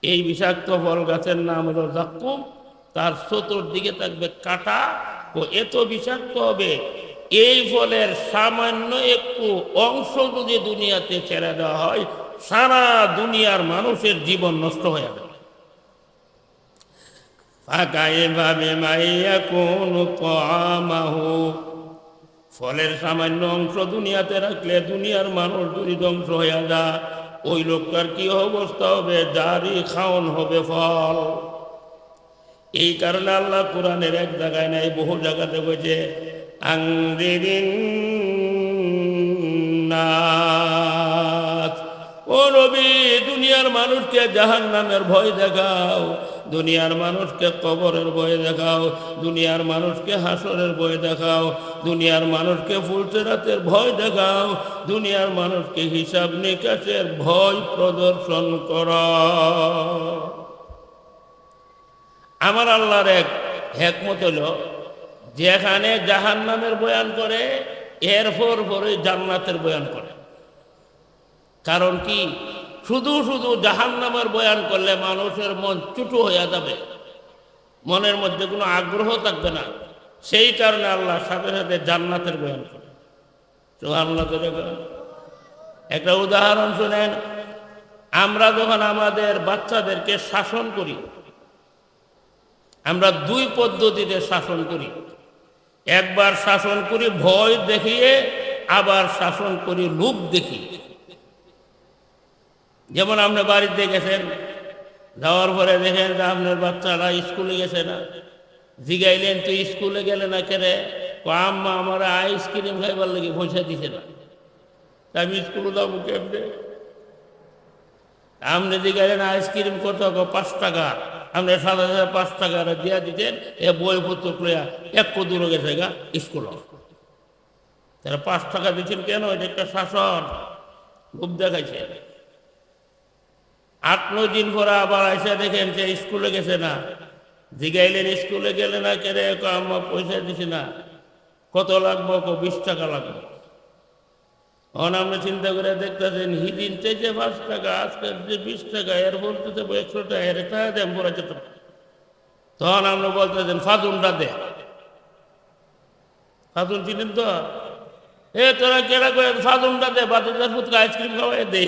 এই বিষাক্ত ফল গাছের নাম হলো জাক্কুম। তার চতুর্দিকে থাকবে কাঁটা ও এত বিষাক্ত হবে, এই ফলের সামান্য একটু অংশ যদি দুনিয়াতে ছেড়ে দেওয়া হয়, সারা দুনিয়ার মানুষের জীবন নষ্ট হয়ে যাবে। ফলের সামান্য অংশ দুনিয়াতে রাখলে দুনিয়ার মানুষ যদি ধ্বংস হয়ে যায়, ওই লোকটার কি অবস্থা হবে? যারই খাওন হবে ফল। এই কারণে আল্লাহ কোরআনের এক জায়গায় নাই, বহু জায়গাতে বলছে আংরিরিন নাস, ও নবী দুনিয়ার মানুষকে জাহান্নামের ভয় দেখাও, দুনিয়ার মানুষকে কবরের ভয় দেখাও, দুনিয়ার মানুষকে হাসরের ভয় দেখাও, দুনিয়ার মানুষকে ফুলসিরাতের ভয় দেখাও, দুনিয়ার মানুষকে হিসাব নিকাশের ভয় প্রদর্শন করো। আমার আল্লাহর এক হিকমত হলো, যেখানে জাহান্নামের বয়ান করে এরপর পরে জান্নাতের বয়ান করে। কারণ কি? শুধু শুধু জাহান্নামের বয়ান করলে মানুষের মন চুটু হয়ে যাবে, মনের মধ্যে কোনো আগ্রহ থাকবে না। সেই কারণে আল্লাহ সাথে সাথে জান্নাতের বয়ান করে। একটা উদাহরণ শুনেন, আমরা যখন আমাদের বাচ্চাদেরকে শাসন করি, আমরা দুই পদ্ধতিতে শাসন করি। একবার শাসন করি ভয় দেখিয়ে, আবার শাসন করি লোভ দেখিয়ে। যেমন আপনি বাড়িতে গেছেন, যাওয়ার পরে দেখেন যে আপনার বাচ্চারা স্কুলে গেছে না, জিগাইলেন তুই স্কুলে গেলে না কেরে? আম্মা আমার আইসক্রিম খাইবার লাগে পয়সা দিছে না, আমি স্কুলে যাবো কেমনে? আপনি জিগাইলেন আইসক্রিম কত? 5 টাকা। আপনি 7,500 টাকা দিয়া দিতেন, এ বইপত্র লইয়া এক দূরে গেছে গা স্কুল। তারা 5 টাকা দিচ্ছেন কেন? এটা একটা শাসন, খুব দেখাইছে। 8-9 দিন পরে আবার আইসা দেখেন যে স্কুলে গেছে না, জিগাইলেন স্কুলে গেলে না কেরে? আমার পয়সা দিছি না। কত লাগবো? 20 টাকা লাগবে। এখন আপনি চিন্তা করে দেখতেছেন, হিদিন চাইছে 5 টাকা, আজকে যে 20 টাকা, এর বলতেছে 100 টাকা, এর টাকা দেন পড়াচ্ছে। তখন আপনি বলতেছেন ফাজুনটা দে। ফাজুন চিনেন তো? এ তোরা কেরা করে ফাজুনটা দে, বাচ্চাদের পুত্র আইসক্রিম খাওয়াই দে।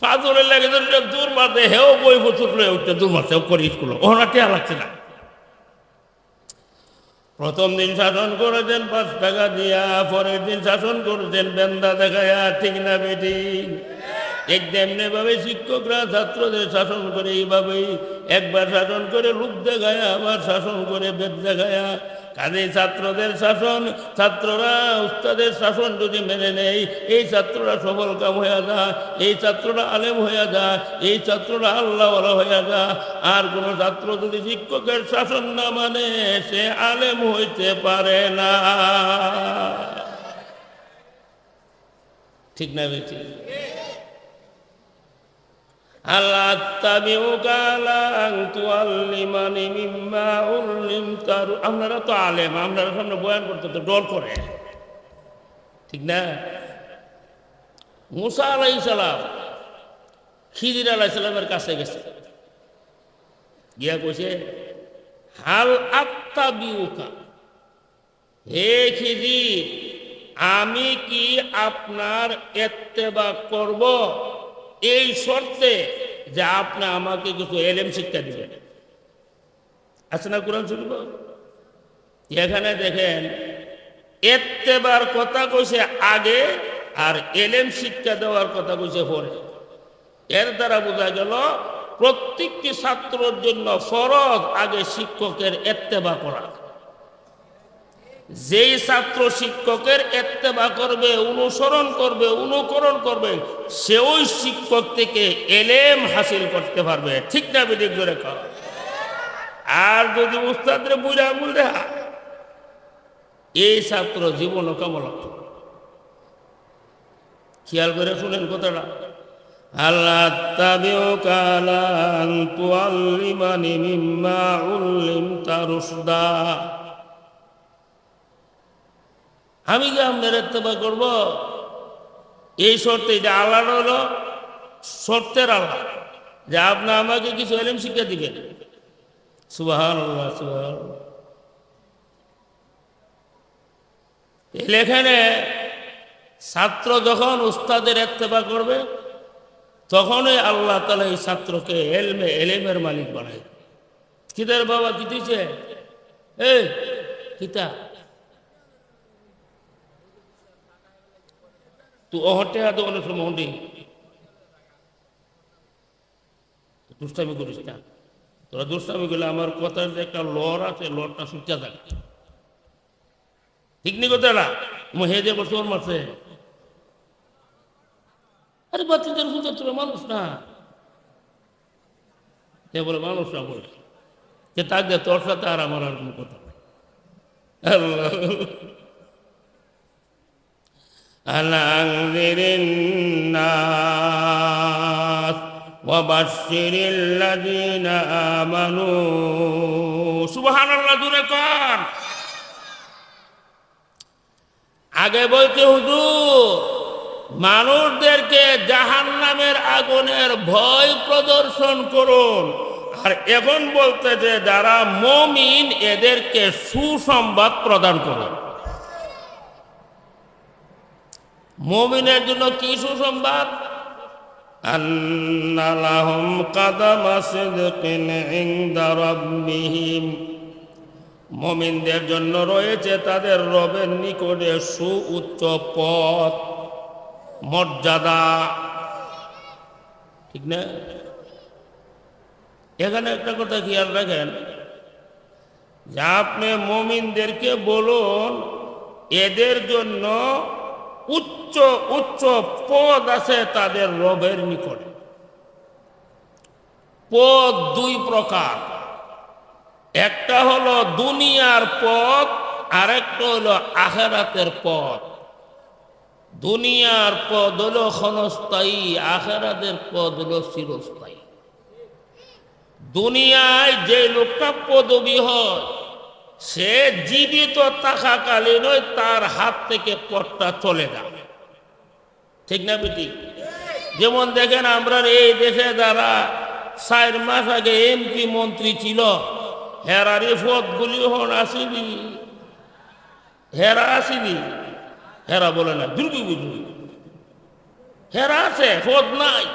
ফাজুনের লাগে দূর মারতে, হেও বই পুত্র উঠতে দূর মারতে করি স্কুল, ওনা টেয়া লাগছে না। প্রথম দিন শাসন করেছেন 5 টাকা দিয়া, পরের দিন শাসন করেছেন বেন্দা দেখায়া। ঠিক না বেঠিক? একদম ভাবে শিক্ষকরা ছাত্রদের শাসন করে এইভাবেই, একবার শাসন করে লোক দেখায়া, আবার শাসন করে বেদ দেখায়া। কাজে ছাত্রদের শাসন, ছাত্ররা উস্তাদের শাসন যদি মেনে নেই, এই ছাত্ররা সফল কাম হয়ে যায়, এই ছাত্ররা আলেম হয়ে যায়, এই ছাত্ররা আল্লাহওয়ালা হয়ে যায়। আর কোনো ছাত্র যদি শিক্ষকের শাসন না মানে, সে আলেম হইতে পারে না। ঠিক না বেশি? আল্লাহ আপনারা তো আলেম, আপনারা সামনে বয়ান করতে তো ডর করে, ঠিক না? মুসা আলাইহিস সালাম খিজির আলাইহিস সালামের কাছে গেছে, গিয়া কইছে হাল আত্তাবিউকা, হে খিজির আমি কি আপনার ইত্তেবা করব এই শর্তে যে আপনি আমাকে কিছু এলেম শিক্ষা দিবেন। আছে না কোরআন শরীফ? এখানে দেখেন ইত্তেবার কথা কইছে আগে, আর এলেম শিক্ষা দেওয়ার কথা কইছে পরে। এর দ্বারা বোঝা গেল প্রত্যেকটি ছাত্রের জন্য ফরজ আগে শিক্ষকের ইত্তেবা করা। যেই ছাত্র শিক্ষকের ইত্তেবা করবে, অনুসরণ করবে, অনুকরণ করবে, সে ওই শিক্ষক থেকে এলেম হাসিল করতে পারবে। ঠিক না বেঠিক? করে কর। আর যদি উস্তাদরে বুঝা আঙুল দেখা, এই ছাত্র জীবনও কামল। খেয়াল করে শুনেন কথাটা। আল্লাহ তাবিউকা লা তুআল্লিমানি মিম্মা উল্লিমতা রুশদা, আমি যে আপনার ইত্তেবা করব এই শর্তে, এটা আল্লাহ হলো শর্তের আল্লাহ, যে আপনি আমাকে কিছু এলেম শিক্ষা দিবেন। সুবহানাল্লাহ, সুবহানাল্লাহ। এখানে ছাত্র যখন উস্তাদের ইত্তেবা করবে তখনই আল্লাহ তাআলা এই ছাত্রকে এলেমের মালিক বানায়। কিতার বাবা কি দিছে? এই কিতা তুই অহটে হাতে অনেক সময় হন্ডি দুষ্টামি করিস না। তোরা দুষ্টামি করলে আমার কথার যে একটা লড় আছে, লড়টা সুচা থাকে। ঠিক নি কথা না? হে যে বছর মারছে, আরে বাচ্চাদের সুন্দর তোরা মানুষ না, এ বলে মানুষ না বলে যে তাক দে, তোর সাথে আর আমার আর কোনো কথা নেই। আল্লাহ আনজিরিন নাস ওয়া বাশশিরিল লাযিনা আমানু। সুবহানাল্লাহ, জোরে কর। আগে বলতে হুজুর মানুষদেরকে জাহান্নামের আগুনের ভয় প্রদর্শন করুন, আর এখন বলতে যে যারা মুমিন এদেরকে সুসংবাদ প্রদান করুন। মুমিনের জন্য কি সুসংবাদ? আন্না লাহুম কাদামা সিদকিন ইনদা রাব্বিহিম, মুমিনদের জন্য রয়েছে তাদের রবের নিকটে সুউচ্চ পদ, মর্যাদা। ঠিক না? এখানে একটা কথা খেয়াল রাখেন যে আপনি মুমিনদেরকে বলুন এদের জন্য উচ্চ উচ্চ পদ আছে তাদের রবের নিকটে। পদ দুই প্রকার, একটা হলো দুনিয়ার পদ, আর একটা হলো আখিরাতের পদ। দুনিয়ার পদ হলো ক্ষণস্থায়ী, আখিরাতের পদ হলো চিরস্থায়ী। দুনিয়ায় যে লোকটা পদবী হয় সে জীবিত থাকাকালীন তার হাত থেকে পদটা চলে যাবে। ঠিক না বেটি? যেমন দেখেন আমরা এই দেশে যারা 4 মাস আগে এমপি মন্ত্রী ছিল, হেরারি পদগুলি হন আসেনি, হেরা আসেনি, হেরা বলে না দুর্গি বুঝবি, হেরা আছে, পদ নাই।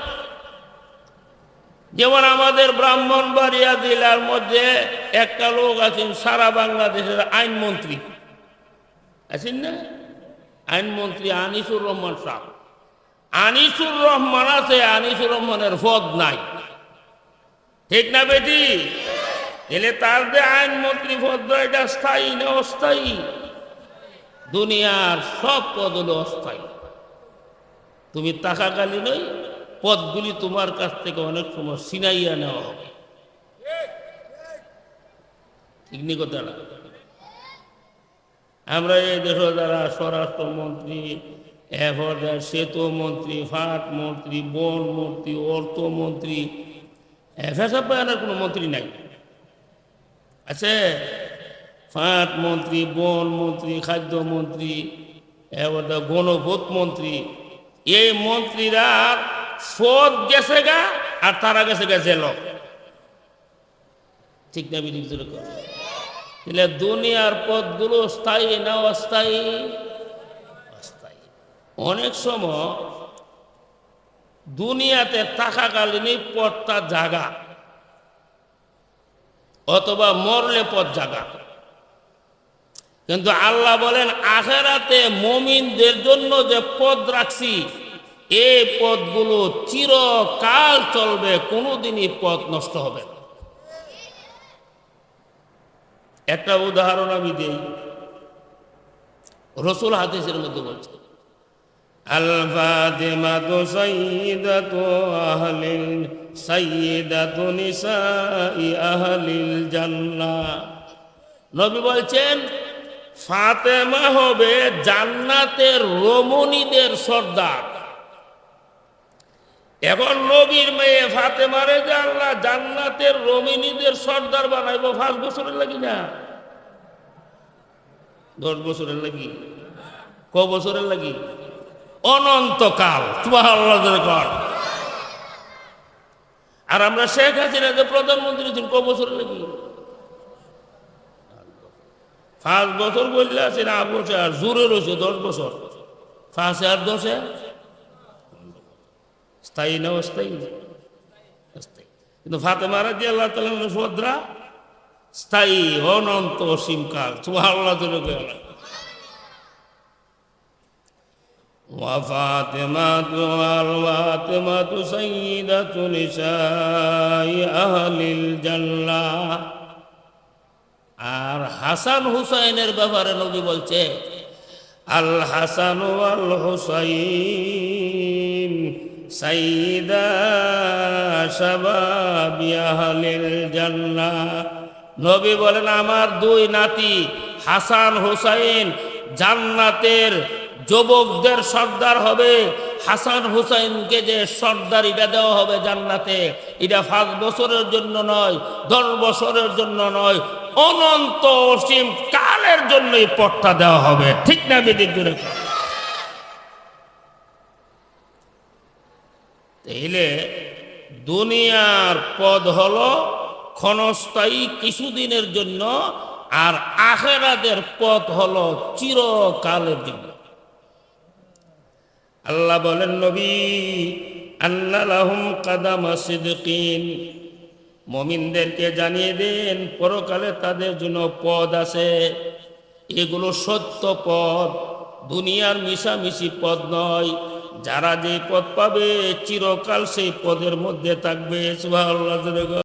যেমন আমাদের ব্রাহ্মণবাড়িয়া জেলার মধ্যে একটা লোক আছেন সারা বাংলাদেশের আইনমন্ত্রী আছেন না, আইনমন্ত্রী আনিসুর রহমান সাহেব। আনিসুর রহমান আছে, আনিসুর রহমানের পদ নাই। ঠিক না বেটি? এলে তার যে আইনমন্ত্রী পদ, এটা স্থায়ী না অস্থায়ী? দুনিয়ার সব পদ হলো অস্থায়ী। তুমি থাকাকালীন পদগুলি তোমার কাছ থেকে অনেক সময় ছিনাইয়া নেওয়া হবে। ঠিক নি কথা না? আমরা এই দেশে যারা স্বরাষ্ট্রমন্ত্রী, সেতু মন্ত্রী, ফাট মন্ত্রী, বন মন্ত্রী, অর্থমন্ত্রী, ফেসাব বায়ানের কোনো মন্ত্রী নাই আছে? ফাট মন্ত্রী, বন মন্ত্রী, খাদ্যমন্ত্রী, গণভোট মন্ত্রী, এই মন্ত্রীরা পদ গেছে গা আর তারা গেছে গা জেল। ঠিক না বিধি? তাহলে দুনিয়ার পদগুলো স্থায়ী না অস্থায়ী? অস্থায়ী। অনেক সময় দুনিয়াতে থাকাকালীন পদটা জাগা, অথবা মরলে পদ জাগা। কিন্তু আল্লাহ বলেন আখিরাতে মুমিনদের জন্য যে পদ রাখছি এই পদগুলো চিরকাল চলবে, কোনোদিনই পদ নষ্ট হবে না। একটা উদাহরণ আমি দেই, রাসূল হাদিসের মধ্যে বলছে আল ফাতিমাতু সাইয়্যিদাতু নিসাই আহলিল জান্নাহ। নবী বলছেন ফাতেমা হবে জান্নাতের রমণীদের সর্দার। এখন নবীর মেয়ে ফাতেমারে যে আল্লাহ জান্নাতের রমণীদের সর্দার বানাইব 5 বছরের লাগি না 10 বছরের লাগি, ক বছরের লাগি? অনন্তকাল। সুবহানাল্লাহ। আর আমরা শেখ হাসিনা যে প্রধানমন্ত্রী ছিলেন ক বছর লাগি 5 বছর বললে আছে না বসে আর জোরে রয়েছে 10 বছর 5 আর 10 স্থায়ী না অস্থায়ী অস্থায়ী কিন্তু ফাতেমা রাদিয়াল্লাহু তাআলা সুভদ্রা স্থায়ী অনন্ত অসীমকাল সুবহানাল্লাহ জোরে কইলা وفاطمة سيدة نساء أهل الجنة আর হাসান হুসাইনের ব্যাপারে নবী বলছে আল হাসান ওয়াল হুসাইন সাইয়্যিদা শাবাবি আহলিল জান্নাহ নবী বলেন আমার 2 নাতি হাসান হুসাইন জান্নাতের যুবকদের সর্দার হবে হাসান হুসাইনকে যে সর্দারিটা দেওয়া হবে জান্নাতে এটা 5 বছরের জন্য নয় 10 বছরের জন্য নয় অনন্ত অসীম কালের জন্য এই পদটা দেওয়া হবে ঠিক না বেদিক জুড়ে তাইলে দুনিয়ার পদ হলো ক্ষণস্থায়ী কিছুদিনের জন্য আর আখিরাতের পদ হলো চিরকালের জন্য আল্লাহ বলেন নবী আন্না লাহুম কাদামা সিদকিন মুমিনদেরকে জানিয়ে দেন পরকালে তাদের জন্য পদ আছে এগুলো সত্য পদ দুনিয়ার মিশামিশি পদ নয় যারা যে পদ পাবে চিরকাল সেই পদের মধ্যে থাকবে সুবহানাল্লাহ।